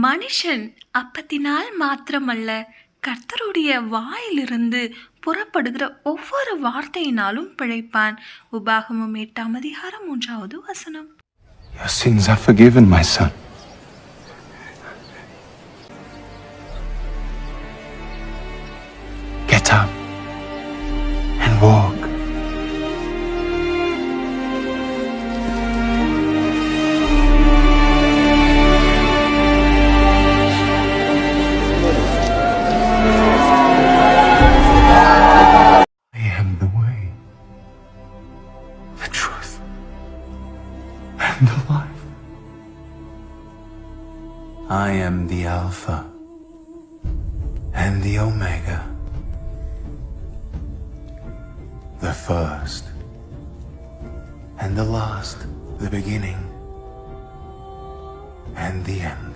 மனுஷன் அப்பத்தினால் மாத்திரமல்ல, கர்த்தருடைய வாயிலிருந்து புறப்படுகிற ஒவ்வொரு வார்த்தையினாலும் பிழைப்பான். உபாகமம் 8 3 வசனம். Your sins are forgiven, my son. Get up and walk. I am the way, the truth, and the life. I am the Alpha and the Omega, the first and the last, the beginning and the end.